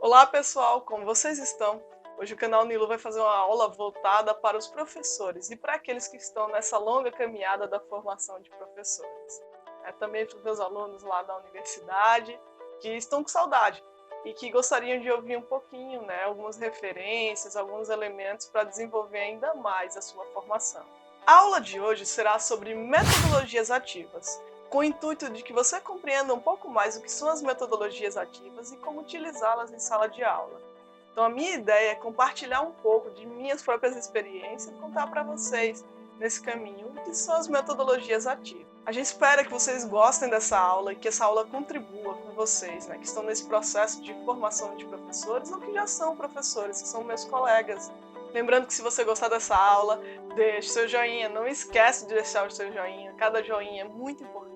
Olá pessoal, como vocês estão? Hoje o canal Nilo vai fazer uma aula voltada para os professores e para aqueles que estão nessa longa caminhada da formação de professores. Também para os meus alunos lá da universidade que estão com saudade e que gostariam de ouvir um pouquinho, algumas referências, alguns elementos para desenvolver ainda mais a sua formação. A aula de hoje será sobre metodologias ativas, com o intuito de que você compreenda um pouco mais o que são as metodologias ativas e como utilizá-las em sala de aula. Então, a minha ideia é compartilhar um pouco de minhas próprias experiências e contar para vocês, nesse caminho, o que são as metodologias ativas. A gente espera que vocês gostem dessa aula e que essa aula contribua com vocês, que estão nesse processo de formação de professores ou que já são professores, que são meus colegas. Lembrando que se você gostar dessa aula, deixe seu joinha, não esquece de deixar o seu joinha, cada joinha é muito importante.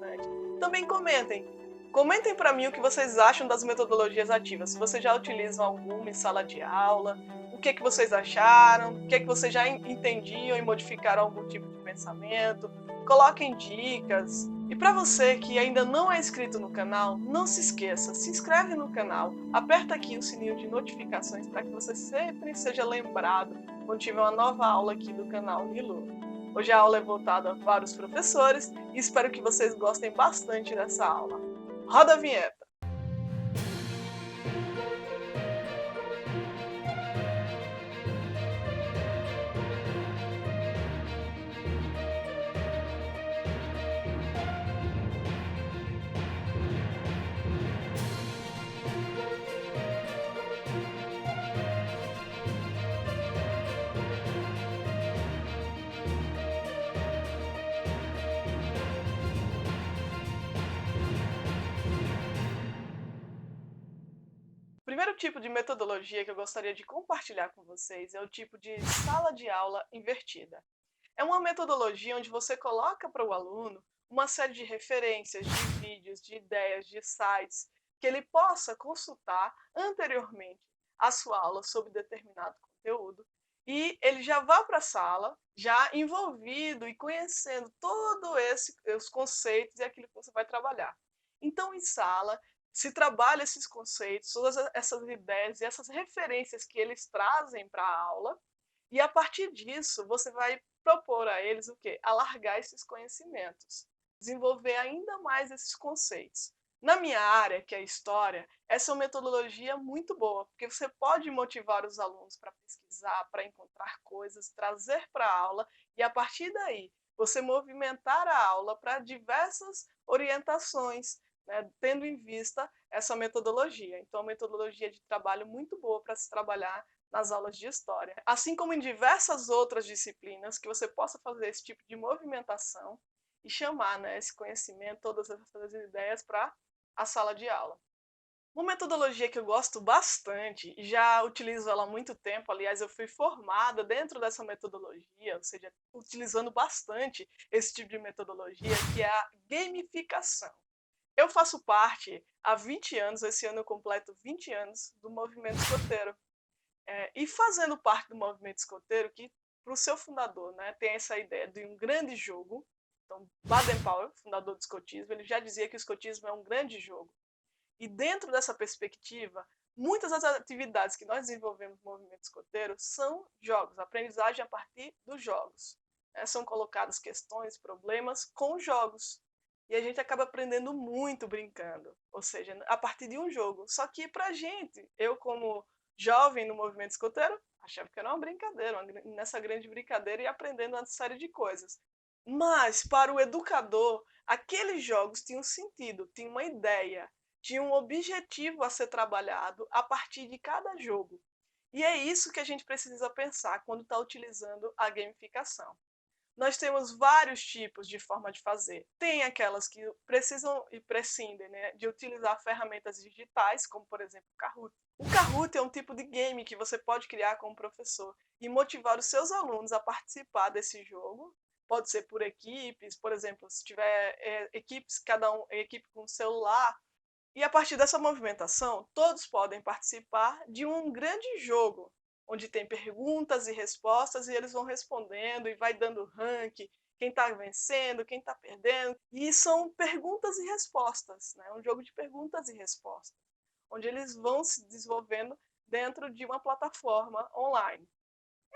Também comentem para mim o que vocês acham das metodologias ativas, se vocês já utilizam alguma em sala de aula, o que vocês acharam, o que vocês já entendiam e modificaram algum tipo de pensamento, coloquem dicas. E para você que ainda não é inscrito no canal, não se esqueça, se inscreve no canal, aperta aqui o sininho de notificações para que você sempre seja lembrado quando tiver uma nova aula aqui do canal Nilo. Hoje a aula é voltada para os professores e espero que vocês gostem bastante dessa aula. Roda a vinheta! O primeiro tipo de metodologia que eu gostaria de compartilhar com vocês é o tipo de sala de aula invertida. É uma metodologia onde você coloca para o aluno uma série de referências, de vídeos, de ideias, de sites, que ele possa consultar anteriormente à sua aula sobre determinado conteúdo, e ele já vá para a sala, já envolvido e conhecendo todos os conceitos e aquilo que você vai trabalhar. Então, em sala, se trabalha esses conceitos, todas essas ideias e essas referências que eles trazem para a aula, e a partir disso você vai propor a eles o quê? Alargar esses conhecimentos, desenvolver ainda mais esses conceitos. Na minha área, que é a história, essa é uma metodologia muito boa, porque você pode motivar os alunos para pesquisar, para encontrar coisas, trazer para a aula e a partir daí você movimentar a aula para diversas orientações, tendo em vista essa metodologia. Então, é uma metodologia de trabalho muito boa para se trabalhar nas aulas de história. Assim como em diversas outras disciplinas, que você possa fazer esse tipo de movimentação e chamar esse conhecimento, todas essas ideias para a sala de aula. Uma metodologia que eu gosto bastante, e já utilizo ela há muito tempo, aliás, eu fui formada dentro dessa metodologia, ou seja, utilizando bastante esse tipo de metodologia, que é a gamificação. Eu faço parte há 20 anos, esse ano eu completo 20 anos, do movimento escoteiro. E fazendo parte do movimento escoteiro, que para o seu fundador tem essa ideia de um grande jogo, então Baden-Powell, fundador do escotismo, ele já dizia que o escotismo é um grande jogo. E dentro dessa perspectiva, muitas das atividades que nós desenvolvemos no movimento escoteiro são jogos, aprendizagem a partir dos jogos. São colocadas questões, problemas com jogos. E a gente acaba aprendendo muito brincando, ou seja, a partir de um jogo. Só que pra gente, eu como jovem no movimento escoteiro, achava que era uma brincadeira, nessa grande brincadeira e aprendendo uma série de coisas. Mas para o educador, aqueles jogos tinham sentido, tinham uma ideia, tinha um objetivo a ser trabalhado a partir de cada jogo. E é isso que a gente precisa pensar quando está utilizando a gamificação. Nós temos vários tipos de forma de fazer. Tem aquelas que precisam e prescindem de utilizar ferramentas digitais, como por exemplo o Kahoot. O Kahoot é um tipo de game que você pode criar como professor e motivar os seus alunos a participar desse jogo. Pode ser por equipes, por exemplo, se tiver equipes, cada um equipe com celular, e a partir dessa movimentação, todos podem participar de um grande jogo, onde tem perguntas e respostas, e eles vão respondendo e vai dando ranking, quem está vencendo, quem está perdendo. E são perguntas e respostas, um jogo de perguntas e respostas, onde eles vão se desenvolvendo dentro de uma plataforma online.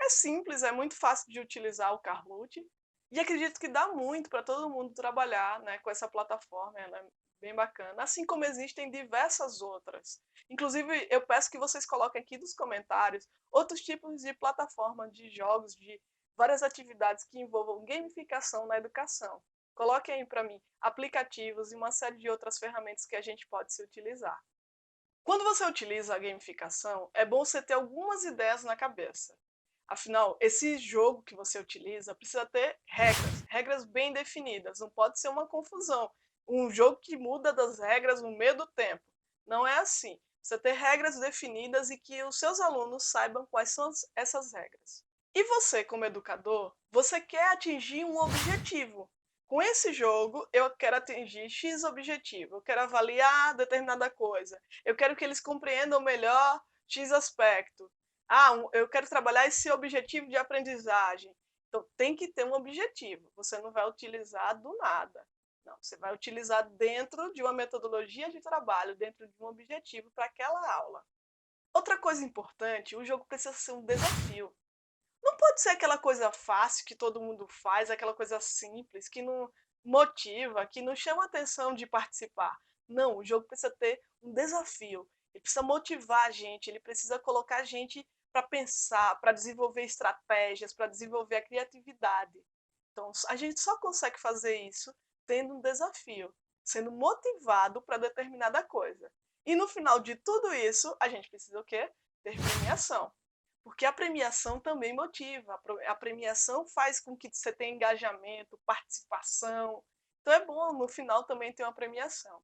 É simples, é muito fácil de utilizar o Kahoot, e acredito que dá muito para todo mundo trabalhar, né, com essa plataforma, ela é bem bacana, assim como existem diversas outras. Inclusive, eu peço que vocês coloquem aqui nos comentários outros tipos de plataforma de jogos, de várias atividades que envolvam gamificação na educação. Coloquem aí para mim aplicativos e uma série de outras ferramentas que a gente pode se utilizar. Quando você utiliza a gamificação, é bom você ter algumas ideias na cabeça. Afinal, esse jogo que você utiliza precisa ter regras, regras bem definidas, não pode ser uma confusão. Um jogo que muda das regras no meio do tempo. Não é assim. Precisa ter regras definidas e que os seus alunos saibam quais são essas regras. E você, como educador, você quer atingir um objetivo. Com esse jogo, eu quero atingir X objetivo, eu quero avaliar determinada coisa, eu quero que eles compreendam melhor X aspecto. Eu quero trabalhar esse objetivo de aprendizagem. Então, tem que ter um objetivo. Você não vai utilizar do nada. Não, você vai utilizar dentro de uma metodologia de trabalho, dentro de um objetivo para aquela aula. Outra coisa importante, o jogo precisa ser um desafio. Não pode ser aquela coisa fácil que todo mundo faz, aquela coisa simples, que não motiva, que não chama a atenção de participar. Não, o jogo precisa ter um desafio. Ele precisa motivar a gente, ele precisa colocar a gente para pensar, para desenvolver estratégias, para desenvolver a criatividade. Então, a gente só consegue fazer isso tendo um desafio, sendo motivado para determinada coisa. E no final de tudo isso, a gente precisa o quê? Ter premiação. Porque a premiação também motiva, a premiação faz com que você tenha engajamento, participação. Então é bom no final também ter uma premiação.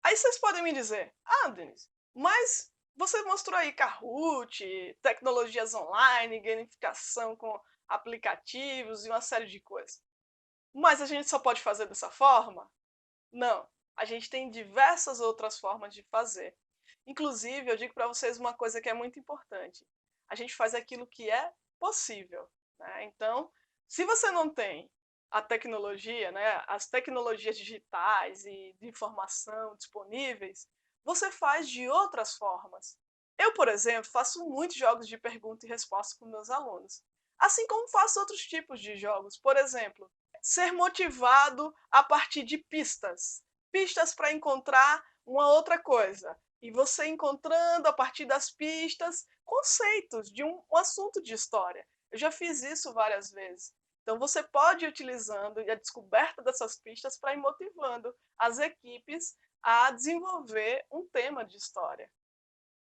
Aí vocês podem me dizer: "Ah, Denise, mas você mostrou aí Kahoot, tecnologias online, gamificação com aplicativos e uma série de coisas. Mas a gente só pode fazer dessa forma?" Não, a gente tem diversas outras formas de fazer. Inclusive, eu digo para vocês uma coisa que é muito importante: a gente faz aquilo que é possível, né. Então, se você não tem a tecnologia, né, as tecnologias digitais e de informação disponíveis, você faz de outras formas. Eu, por exemplo, faço muitos jogos de pergunta e resposta com meus alunos, assim como faço outros tipos de jogos. Por exemplo, ser motivado a partir de pistas, pistas para encontrar uma outra coisa. E você encontrando a partir das pistas conceitos de um assunto de história. Eu já fiz isso várias vezes. Então você pode ir utilizando a descoberta dessas pistas para ir motivando as equipes a desenvolver um tema de história.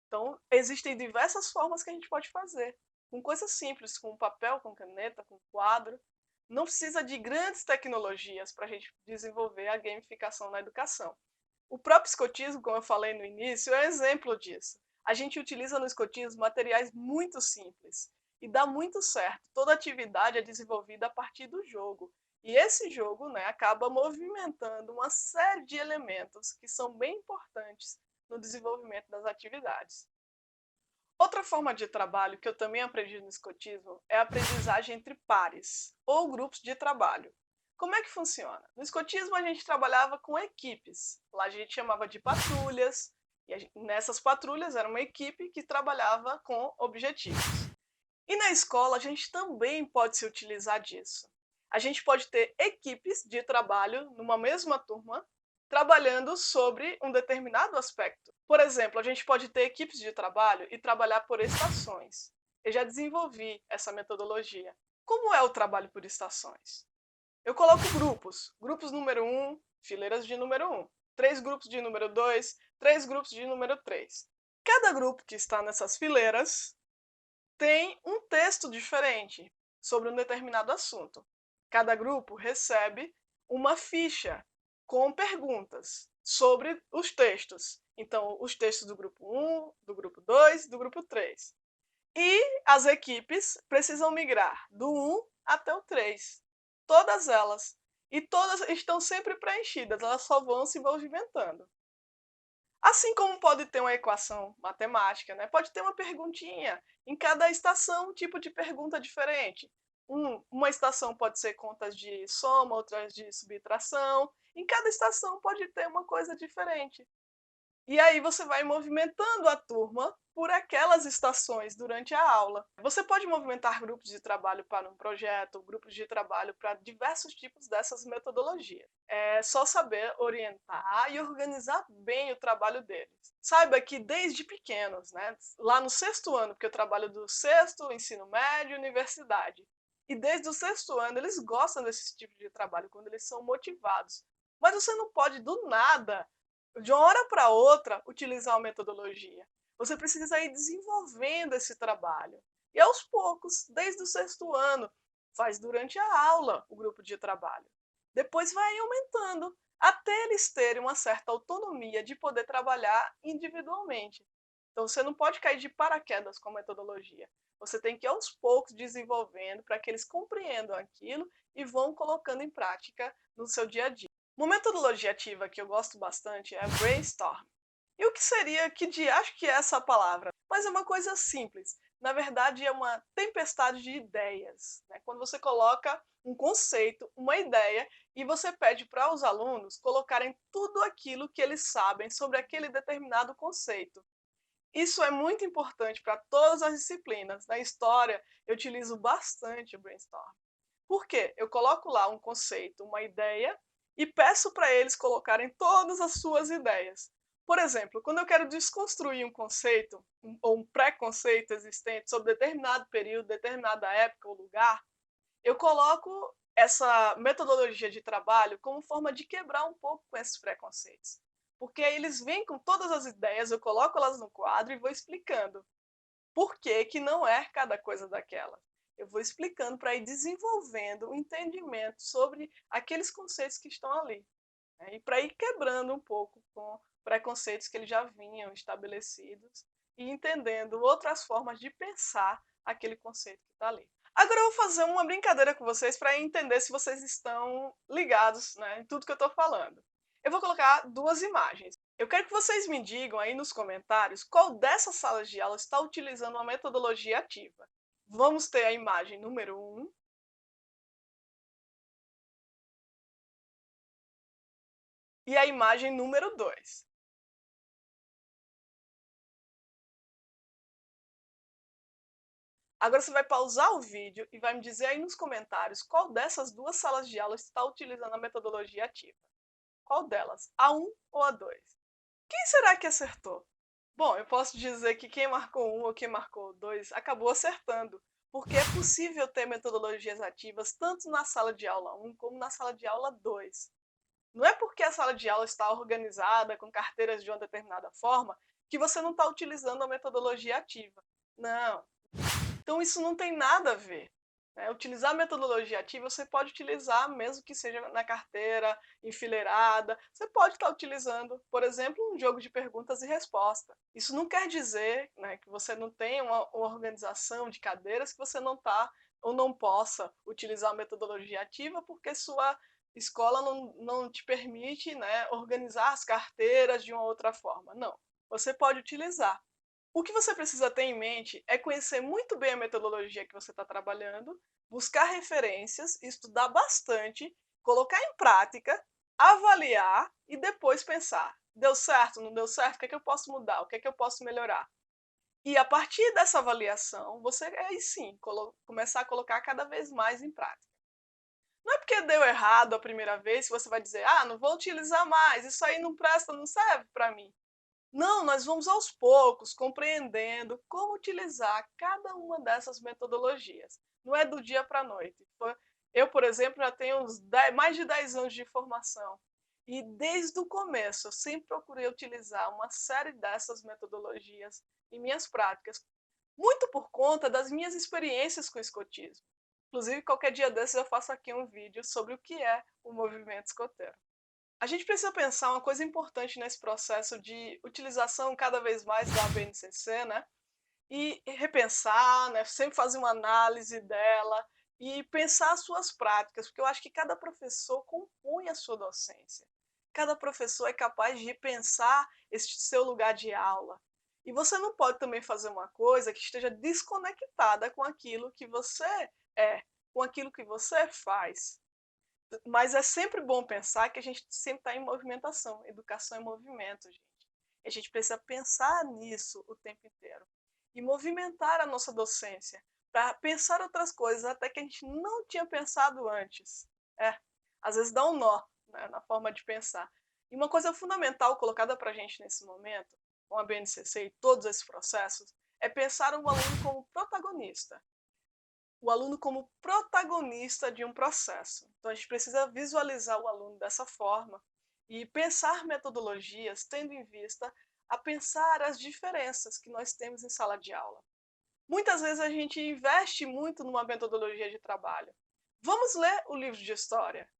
Então existem diversas formas que a gente pode fazer, com coisas simples, com papel, com caneta, com quadro. Não precisa de grandes tecnologias para a gente desenvolver a gamificação na educação. O próprio escotismo, como eu falei no início, é um exemplo disso. A gente utiliza no escotismo materiais muito simples e dá muito certo. Toda atividade é desenvolvida a partir do jogo. E esse jogo, né, acaba movimentando uma série de elementos que são bem importantes no desenvolvimento das atividades. Outra forma de trabalho que eu também aprendi no escotismo é a aprendizagem entre pares ou grupos de trabalho. Como é que funciona? No escotismo a gente trabalhava com equipes. Lá a gente chamava de patrulhas, e nessas patrulhas era uma equipe que trabalhava com objetivos. E na escola a gente também pode se utilizar disso. A gente pode ter equipes de trabalho numa mesma turma, trabalhando sobre um determinado aspecto. Por exemplo, a gente pode ter equipes de trabalho e trabalhar por estações. Eu já desenvolvi essa metodologia. Como é o trabalho por estações? Eu coloco grupos. Grupos número um, fileiras de número um. 3 grupos de número 2, 3 grupos de número 3. Cada grupo que está nessas fileiras tem um texto diferente sobre um determinado assunto. Cada grupo recebe uma ficha com perguntas sobre os textos. Então, os textos do grupo um, do grupo 2, do grupo 3. E as equipes precisam migrar do um até o 3. Todas elas. E todas estão sempre preenchidas, elas só vão se movimentando. Assim como pode ter uma equação matemática, né, pode ter uma perguntinha. Em cada estação, um tipo de pergunta diferente. Uma estação pode ser contas de soma, outras de subtração. Em cada estação pode ter uma coisa diferente. E aí você vai movimentando a turma por aquelas estações durante a aula. Você pode movimentar grupos de trabalho para um projeto, grupos de trabalho para diversos tipos dessas metodologias. É só saber orientar e organizar bem o trabalho deles. Saiba que desde pequenos, né, lá no sexto ano, porque eu trabalho do sexto, ensino médio, universidade, e desde o sexto ano eles gostam desse tipo de trabalho, quando eles são motivados. Mas você não pode, do nada, de uma hora para outra, utilizar uma metodologia. Você precisa ir desenvolvendo esse trabalho. E aos poucos, desde o sexto ano, faz durante a aula o grupo de trabalho. Depois vai aumentando, até eles terem uma certa autonomia de poder trabalhar individualmente. Então você não pode cair de paraquedas com a metodologia. Você tem que ir aos poucos desenvolvendo para que eles compreendam aquilo e vão colocando em prática no seu dia a dia. Uma metodologia ativa que eu gosto bastante é brainstorm. E o que seria, acho que é essa palavra? Mas é uma coisa simples. Na verdade, é uma tempestade de ideias, né? Quando você coloca um conceito, uma ideia, e você pede para os alunos colocarem tudo aquilo que eles sabem sobre aquele determinado conceito. Isso é muito importante para todas as disciplinas. Na história, eu utilizo bastante o brainstorm. Por quê? Eu coloco lá um conceito, uma ideia, e peço para eles colocarem todas as suas ideias. Por exemplo, quando eu quero desconstruir um conceito, ou um preconceito existente sobre determinado período, determinada época ou lugar, eu coloco essa metodologia de trabalho como forma de quebrar um pouco com esses preconceitos. Porque aí eles vêm com todas as ideias, eu coloco elas no quadro e vou explicando por que que não é cada coisa daquela. Eu vou explicando para ir desenvolvendo o entendimento sobre aqueles conceitos que estão ali, né, e para ir quebrando um pouco com preconceitos que eles já vinham estabelecidos e entendendo outras formas de pensar aquele conceito que está ali. Agora eu vou fazer uma brincadeira com vocês para entender se vocês estão ligados, né, em tudo que eu estou falando. Eu vou colocar duas imagens. Eu quero que vocês me digam aí nos comentários qual dessas salas de aula está utilizando uma metodologia ativa. Vamos ter a imagem número um e a imagem número 2. Agora você vai pausar o vídeo e vai me dizer aí nos comentários qual dessas duas salas de aula está utilizando a metodologia ativa. Qual delas? A um ou a 2? Quem será que acertou? Bom, eu posso dizer que quem marcou um ou quem marcou 2 acabou acertando, porque é possível ter metodologias ativas tanto na sala de aula um como na sala de aula 2. Não é porque a sala de aula está organizada com carteiras de uma determinada forma que você não está utilizando a metodologia ativa. Não. Então isso não tem nada a ver. Né? Utilizar a metodologia ativa você pode utilizar mesmo que seja na carteira, enfileirada. Você pode estar utilizando, por exemplo, um jogo de perguntas e respostas. Isso não quer dizer, né, que você não tenha uma organização de cadeiras que você não está ou não possa utilizar a metodologia ativa porque sua escola não te permite, né, organizar as carteiras de uma outra forma. Não, você pode utilizar. O que você precisa ter em mente é conhecer muito bem a metodologia que você está trabalhando, buscar referências, estudar bastante, colocar em prática, avaliar e depois pensar: deu certo, não deu certo? O que é que eu posso mudar? O que é que eu posso melhorar? E a partir dessa avaliação, você aí sim começar a colocar cada vez mais em prática. Não é porque deu errado a primeira vez que você vai dizer: ah, não vou utilizar mais, isso aí não presta, não serve para mim. Não, nós vamos aos poucos compreendendo como utilizar cada uma dessas metodologias. Não é do dia para a noite. Eu, por exemplo, já tenho mais de 10 anos de formação. E desde o começo eu sempre procurei utilizar uma série dessas metodologias em minhas práticas, muito por conta das minhas experiências com o escotismo. Inclusive, qualquer dia desses eu faço aqui um vídeo sobre o que é o movimento escoteiro. A gente precisa pensar uma coisa importante nesse processo de utilização cada vez mais da BNCC, né? E repensar, né? Sempre fazer uma análise dela e pensar as suas práticas, porque eu acho que cada professor compõe a sua docência. Cada professor é capaz de pensar esse seu lugar de aula. E você não pode também fazer uma coisa que esteja desconectada com aquilo que você é, com aquilo que você faz. Mas é sempre bom pensar que a gente sempre está em movimentação. Educação é movimento, gente. E a gente precisa pensar nisso o tempo inteiro. E movimentar a nossa docência para pensar outras coisas, até que a gente não tinha pensado antes. É, às vezes dá um nó, né, na forma de pensar. E uma coisa fundamental colocada para a gente nesse momento, com a BNCC e todos esses processos, é pensar o aluno como protagonista. O aluno como protagonista de um processo. Então a gente precisa visualizar o aluno dessa forma e pensar metodologias tendo em vista a pensar as diferenças que nós temos em sala de aula. Muitas vezes a gente investe muito numa metodologia de trabalho. Vamos ler o livro de história.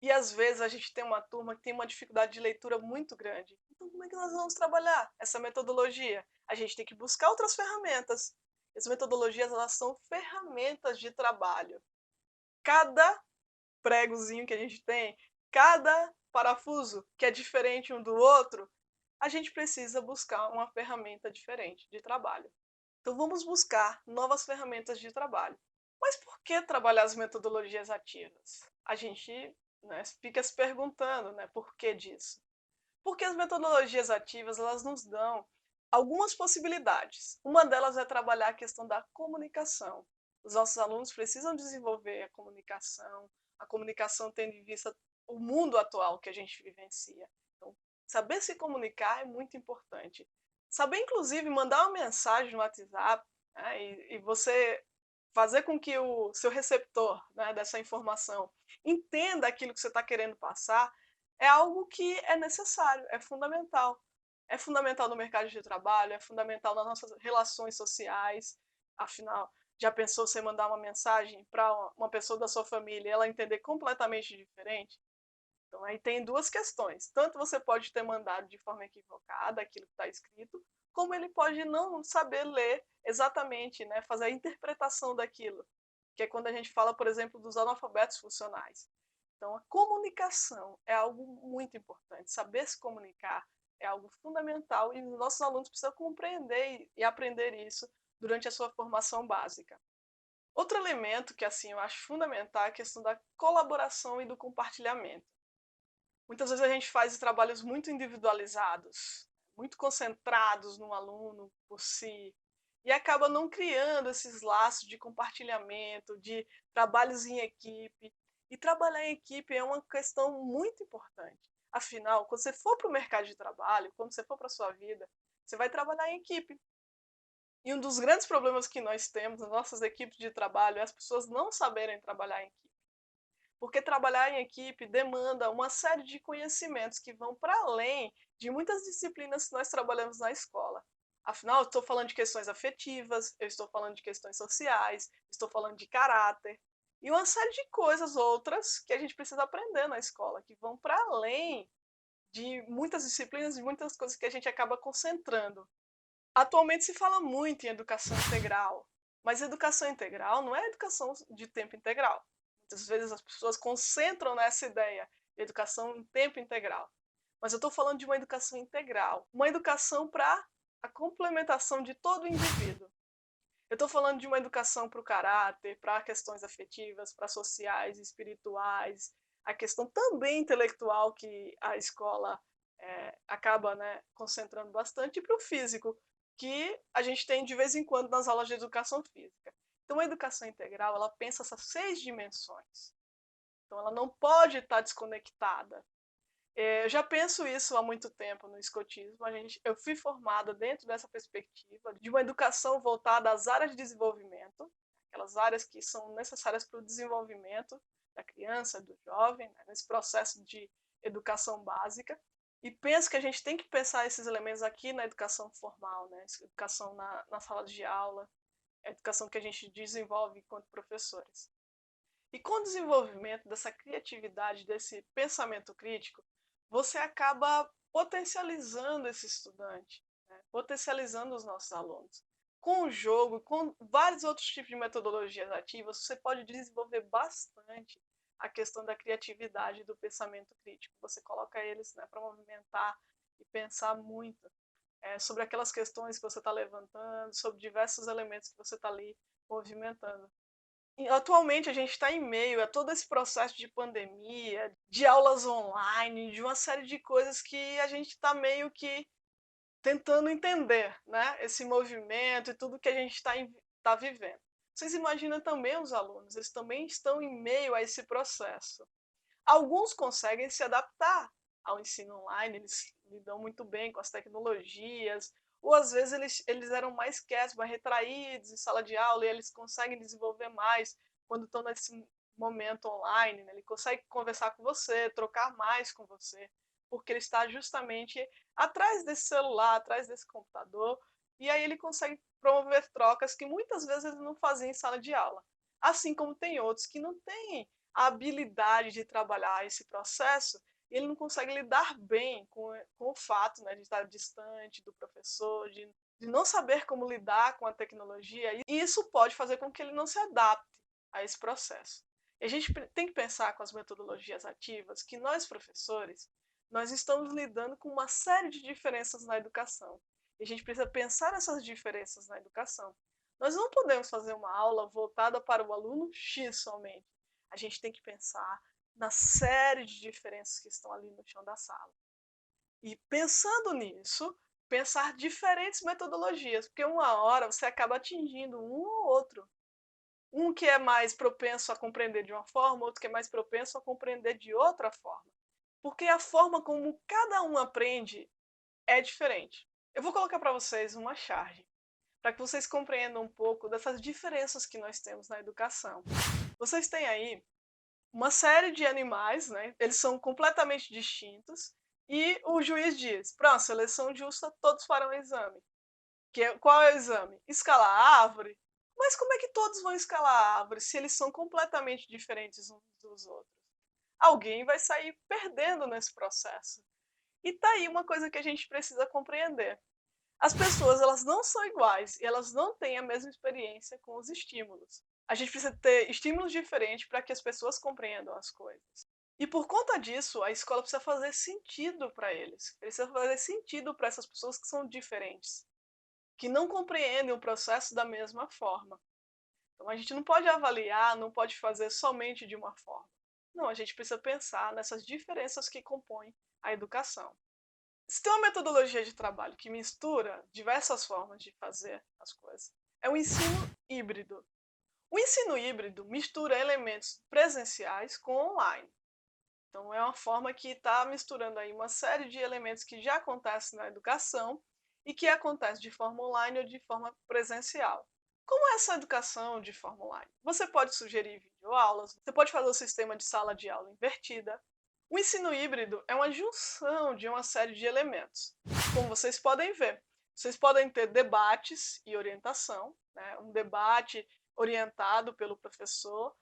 E às vezes a gente tem uma turma que tem uma dificuldade de leitura muito grande. Então, como é que nós vamos trabalhar essa metodologia? A gente tem que buscar outras ferramentas. As metodologias, elas são ferramentas de trabalho. Cada pregozinho que a gente tem, cada parafuso que é diferente um do outro, a gente precisa buscar uma ferramenta diferente de trabalho. Então vamos buscar novas ferramentas de trabalho. Mas por que trabalhar as metodologias ativas? A gente, né, fica se perguntando, né, por que disso? Porque as metodologias ativas, elas nos dão algumas possibilidades. Uma delas é trabalhar a questão da comunicação. Os nossos alunos precisam desenvolver a comunicação tendo em vista o mundo atual que a gente vivencia. Então, saber se comunicar é muito importante. Saber, inclusive, mandar uma mensagem no WhatsApp, né, e você fazer com que o seu receptor, né, dessa informação entenda aquilo que você está querendo passar, é algo que é necessário, é fundamental. É fundamental no mercado de trabalho, é fundamental nas nossas relações sociais. Afinal, já pensou você mandar uma mensagem para uma pessoa da sua família e ela entender completamente diferente? Então, aí tem duas questões. Tanto você pode ter mandado de forma equivocada aquilo que está escrito, como ele pode não saber ler exatamente, né, fazer a interpretação daquilo, que é quando a gente fala, por exemplo, dos analfabetos funcionais. Então, a comunicação é algo muito importante. Saber se comunicar é algo fundamental e os nossos alunos precisam compreender e aprender isso durante a sua formação básica. Outro elemento que assim eu acho fundamental é a questão da colaboração e do compartilhamento. Muitas vezes a gente faz trabalhos muito individualizados, muito concentrados no aluno por si, e acaba não criando esses laços de compartilhamento, de trabalhos em equipe. E trabalhar em equipe é uma questão muito importante. Afinal, quando você for para o mercado de trabalho, quando você for para a sua vida, você vai trabalhar em equipe. E um dos grandes problemas que nós temos nas nossas equipes de trabalho é as pessoas não saberem trabalhar em equipe. Porque trabalhar em equipe demanda uma série de conhecimentos que vão para além de muitas disciplinas que nós trabalhamos na escola. Afinal, eu estou falando de questões afetivas, eu estou falando de questões sociais, estou falando de caráter e uma série de coisas outras que a gente precisa aprender na escola, que vão para além de muitas disciplinas e muitas coisas que a gente acaba concentrando. Atualmente se fala muito em educação integral, mas educação integral não é educação de tempo integral. Muitas vezes as pessoas concentram nessa ideia de educação em tempo integral. Mas eu estou falando de uma educação integral, uma educação para a complementação de todo o indivíduo. Eu estou falando de uma educação para o caráter, para questões afetivas, para sociais, espirituais, a questão também intelectual que a escola acaba, né, concentrando bastante, e para o físico, que a gente tem de vez em quando nas aulas de educação física. Então, a educação integral, ela pensa essas 6 dimensões. Então, ela não pode estar desconectada. Eu já penso isso há muito tempo no escotismo. Eu fui formada dentro dessa perspectiva de uma educação voltada às áreas de desenvolvimento, aquelas áreas que são necessárias para o desenvolvimento da criança, do jovem, né, nesse processo de educação básica. E penso que a gente tem que pensar esses elementos aqui na educação formal, né, educação na sala de aula, a educação que a gente desenvolve enquanto professores. E com o desenvolvimento dessa criatividade, desse pensamento crítico, você acaba potencializando esse estudante, né? Potencializando os nossos alunos. Com o jogo, com vários outros tipos de metodologias ativas, você pode desenvolver bastante a questão da criatividade e do pensamento crítico. Você coloca eles, né, para movimentar e pensar muito sobre aquelas questões que você está levantando, sobre diversos elementos que você está ali movimentando. E atualmente a gente está em meio a todo esse processo de pandemia, de aulas online, de uma série de coisas que a gente está meio que tentando entender, né, esse movimento e tudo que a gente está vivendo. Vocês imaginam também os alunos, eles também estão em meio a esse processo. Alguns conseguem se adaptar ao ensino online, eles lidam muito bem com as tecnologias, ou às vezes eles eram mais quietos, mais retraídos em sala de aula e eles conseguem desenvolver mais quando estão nesse momento online, né? Ele consegue conversar com você, trocar mais com você, porque ele está justamente atrás desse celular, atrás desse computador, e aí ele consegue promover trocas que muitas vezes ele não fazia em sala de aula. Assim como tem outros que não têm a habilidade de trabalhar esse processo, e ele não consegue lidar bem com o fato, né, de estar distante do professor, de não saber como lidar com a tecnologia, e isso pode fazer com que ele não se adapte a esse processo. E a gente tem que pensar com as metodologias ativas que nós, professores, nós estamos lidando com uma série de diferenças na educação. E a gente precisa pensar essas diferenças na educação. Nós não podemos fazer uma aula voltada para o aluno X somente. A gente tem que pensar na série de diferenças que estão ali no chão da sala. E pensando nisso, pensar diferentes metodologias, porque uma hora você acaba atingindo um ou outro. Um que é mais propenso a compreender de uma forma, outro que é mais propenso a compreender de outra forma. Porque a forma como cada um aprende é diferente. Eu vou colocar para vocês uma charge, para que vocês compreendam um pouco dessas diferenças que nós temos na educação. Vocês têm aí uma série de animais, né? Eles são completamente distintos, e o juiz diz: pronto, seleção justa, todos farão o exame. Qual é o exame? Escalar a árvore. Mas como é que todos vão escalar a árvore se eles são completamente diferentes uns dos outros? Alguém vai sair perdendo nesse processo. E tá aí uma coisa que a gente precisa compreender. As pessoas, elas não são iguais e elas não têm a mesma experiência com os estímulos. A gente precisa ter estímulos diferentes para que as pessoas compreendam as coisas. E por conta disso, a escola precisa fazer sentido para eles. Precisa fazer sentido para essas pessoas que são diferentes, que não compreendem o processo da mesma forma. Então a gente não pode avaliar, não pode fazer somente de uma forma. Não, a gente precisa pensar nessas diferenças que compõem a educação. Se tem uma metodologia de trabalho que mistura diversas formas de fazer as coisas, é o ensino híbrido. O ensino híbrido mistura elementos presenciais com online. Então, é uma forma que está misturando aí uma série de elementos que já acontecem na educação e que acontece de forma online ou de forma presencial. Como é essa educação de forma online? Você pode sugerir videoaulas, você pode fazer o sistema de sala de aula invertida. O ensino híbrido é uma junção de uma série de elementos. Como vocês podem ver, vocês podem ter debates e orientação, né? Um debate orientado pelo professor,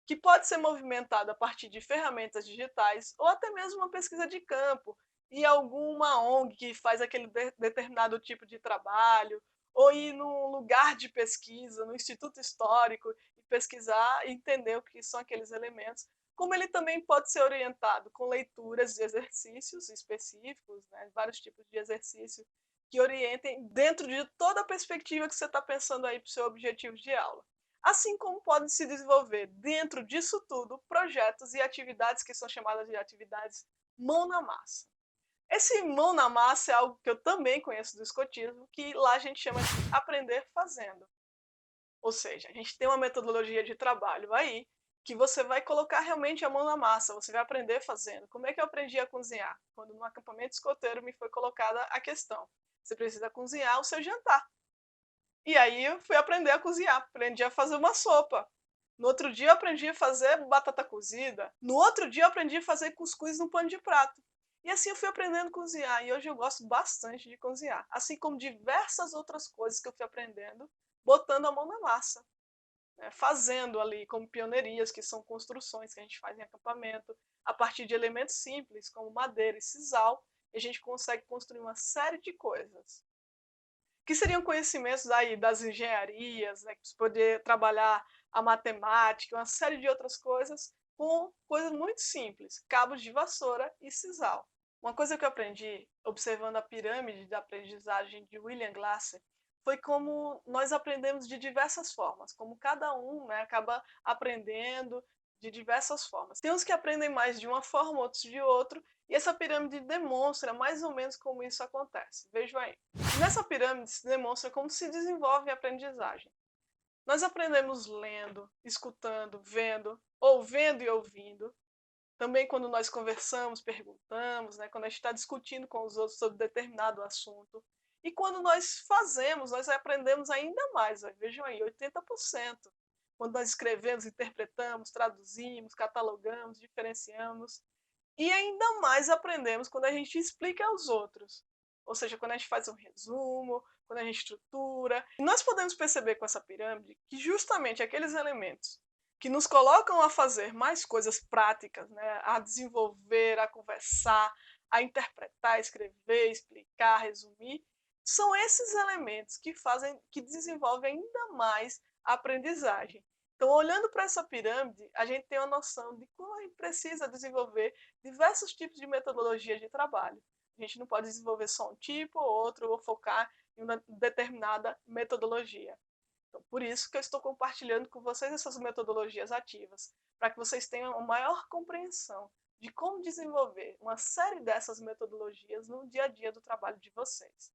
que pode ser movimentado a partir de ferramentas digitais ou até mesmo uma pesquisa de campo e alguma ONG que faz aquele determinado tipo de trabalho, ou ir num lugar de pesquisa, no Instituto Histórico, e pesquisar e entender o que são aqueles elementos. Como ele também pode ser orientado com leituras de exercícios específicos, né, vários tipos de exercício que orientem dentro de toda a perspectiva que você está pensando aí para o seu objetivo de aula. Assim como podem se desenvolver dentro disso tudo projetos e atividades que são chamadas de atividades mão na massa. Esse mão na massa é algo que eu também conheço do escotismo, que lá a gente chama de aprender fazendo. Ou seja, a gente tem uma metodologia de trabalho aí que você vai colocar realmente a mão na massa, você vai aprender fazendo. Como é que eu aprendi a cozinhar? Quando no acampamento escoteiro me foi colocada a questão: você precisa cozinhar o seu jantar. E aí eu fui aprender a cozinhar, aprendi a fazer uma sopa. No outro dia eu aprendi a fazer batata cozida. No outro dia eu aprendi a fazer cuscuz no pano de prato. E assim eu fui aprendendo a cozinhar. E hoje eu gosto bastante de cozinhar. Assim como diversas outras coisas que eu fui aprendendo, botando a mão na massa, né? Fazendo ali como pioneirias, que são construções que a gente faz em acampamento, a partir de elementos simples, como madeira e sisal, e a gente consegue construir uma série de coisas que seriam conhecimentos aí das engenharias, né, para poder trabalhar a matemática, uma série de outras coisas, com coisas muito simples, cabos de vassoura e sisal. Uma coisa que eu aprendi observando a pirâmide da aprendizagem de William Glasser foi como nós aprendemos de diversas formas, como cada um, né, acaba aprendendo de diversas formas. Tem uns que aprendem mais de uma forma, outros de outra, e essa pirâmide demonstra mais ou menos como isso acontece. Vejam aí. Nessa pirâmide se demonstra como se desenvolve a aprendizagem. Nós aprendemos lendo, escutando, vendo, ou vendo e ouvindo. Também quando nós conversamos, perguntamos, né, quando a gente está discutindo com os outros sobre determinado assunto. E quando nós fazemos, nós aprendemos ainda mais. Vejam aí, 80%. Quando nós escrevemos, interpretamos, traduzimos, catalogamos, diferenciamos. E ainda mais aprendemos quando a gente explica aos outros. Ou seja, quando a gente faz um resumo, quando a gente estrutura. E nós podemos perceber com essa pirâmide que justamente aqueles elementos que nos colocam a fazer mais coisas práticas, né, a desenvolver, a conversar, a interpretar, escrever, explicar, resumir, são esses elementos que fazem, que desenvolvem ainda mais a aprendizagem. Então, olhando para essa pirâmide, a gente tem uma noção de como a gente precisa desenvolver diversos tipos de metodologias de trabalho. A gente não pode desenvolver só um tipo ou outro, ou focar em uma determinada metodologia. Então, por isso que eu estou compartilhando com vocês essas metodologias ativas, para que vocês tenham uma maior compreensão de como desenvolver uma série dessas metodologias no dia a dia do trabalho de vocês.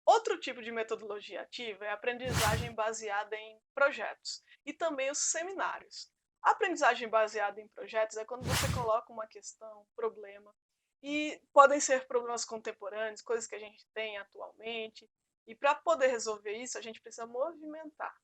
Outro tipo de metodologia ativa é a aprendizagem baseada em projetos e também os seminários. A aprendizagem baseada em projetos é quando você coloca uma questão, um problema, e podem ser problemas contemporâneos, coisas que a gente tem atualmente, e para poder resolver isso, a gente precisa movimentar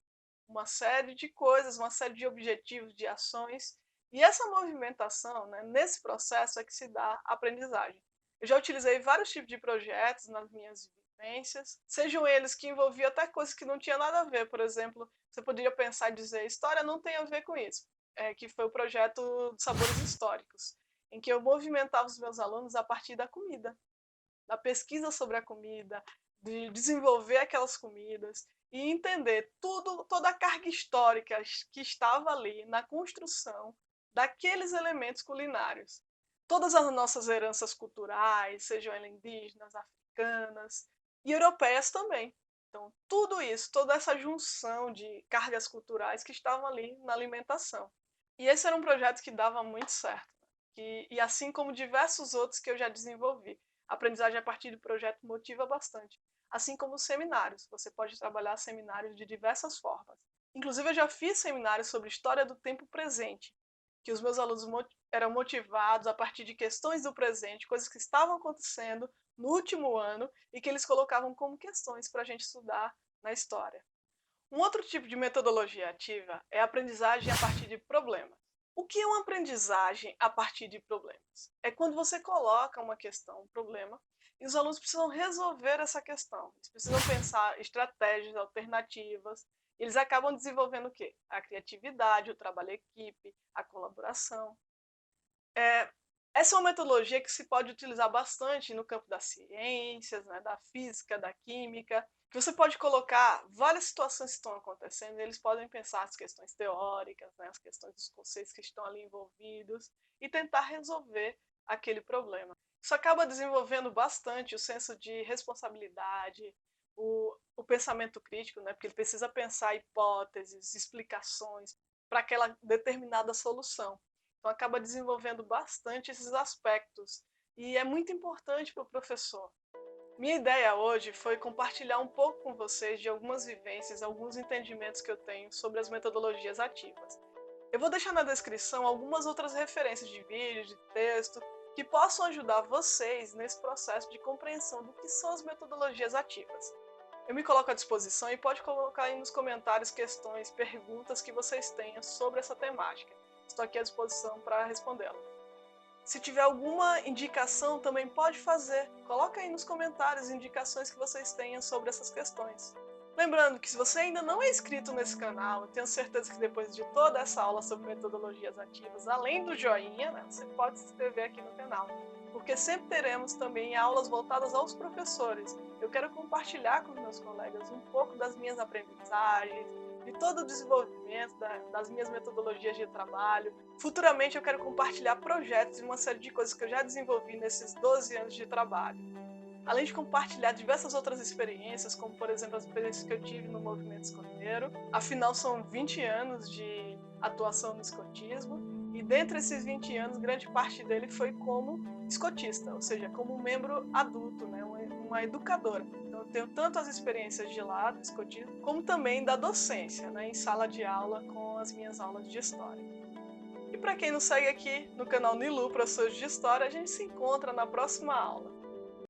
uma série de coisas, uma série de objetivos, de ações, e essa movimentação, né, nesse processo é que se dá a aprendizagem. Eu já utilizei vários tipos de projetos nas minhas vivências, sejam eles que envolviam até coisas que não tinham nada a ver. Por exemplo, você poderia pensar e dizer, história não tem a ver com isso, que foi o projeto de Sabores Históricos, em que eu movimentava os meus alunos a partir da comida, da pesquisa sobre a comida, de desenvolver aquelas comidas e entender toda a carga histórica que estava ali na construção daqueles elementos culinários. Todas as nossas heranças culturais, sejam elas indígenas, africanas e europeias também. Então, tudo isso, toda essa junção de cargas culturais que estavam ali na alimentação. E esse era um projeto que dava muito certo. E assim como diversos outros que eu já desenvolvi. A aprendizagem a partir do projeto motiva bastante. Assim como os seminários. Você pode trabalhar seminários de diversas formas. Inclusive, eu já fiz seminários sobre história do tempo presente, que os meus alunos eram motivados a partir de questões do presente, coisas que estavam acontecendo no último ano e que eles colocavam como questões para a gente estudar na história. Um outro tipo de metodologia ativa é a aprendizagem a partir de problemas. O que é uma aprendizagem a partir de problemas? É quando você coloca uma questão, um problema, e os alunos precisam resolver essa questão. Eles precisam pensar estratégias alternativas. Eles acabam desenvolvendo o quê? A criatividade, o trabalho em equipe, a colaboração. Essa é uma metodologia que se pode utilizar bastante no campo das ciências, né, da física, da química, que você pode colocar várias situações que estão acontecendo, e eles podem pensar as questões teóricas, né, as questões dos conceitos que estão ali envolvidos, e tentar resolver aquele problema. Isso acaba desenvolvendo bastante o senso de responsabilidade, o pensamento crítico, né, porque ele precisa pensar hipóteses, explicações para aquela determinada solução. Então, acaba desenvolvendo bastante esses aspectos. E é muito importante para o professor. Minha ideia hoje foi compartilhar um pouco com vocês de algumas vivências, alguns entendimentos que eu tenho sobre as metodologias ativas. Eu vou deixar na descrição algumas outras referências de vídeo, de texto, que possam ajudar vocês nesse processo de compreensão do que são as metodologias ativas. Eu me coloco à disposição e pode colocar aí nos comentários questões, perguntas que vocês tenham sobre essa temática. Estou aqui à disposição para respondê-la. Se tiver alguma indicação, também pode fazer. Coloca aí nos comentários indicações que vocês tenham sobre essas questões. Lembrando que se você ainda não é inscrito nesse canal, eu tenho certeza que depois de toda essa aula sobre metodologias ativas, além do joinha, né, você pode se inscrever aqui no canal. Porque sempre teremos também aulas voltadas aos professores. Eu quero compartilhar com os meus colegas um pouco das minhas aprendizagens, de todo o desenvolvimento das minhas metodologias de trabalho. Futuramente eu quero compartilhar projetos e uma série de coisas que eu já desenvolvi nesses 12 anos de trabalho. Além de compartilhar diversas outras experiências, como por exemplo as experiências que eu tive no movimento escoteiro. Afinal, são 20 anos de atuação no escotismo. E dentre esses 20 anos, grande parte dele foi como escotista, ou seja, como um membro adulto, né, uma educadora. Então eu tenho tanto as experiências de lá do escotismo, como também da docência, né, em sala de aula com as minhas aulas de história. E para quem nos segue aqui no canal Nilu Professores de História, a gente se encontra na próxima aula.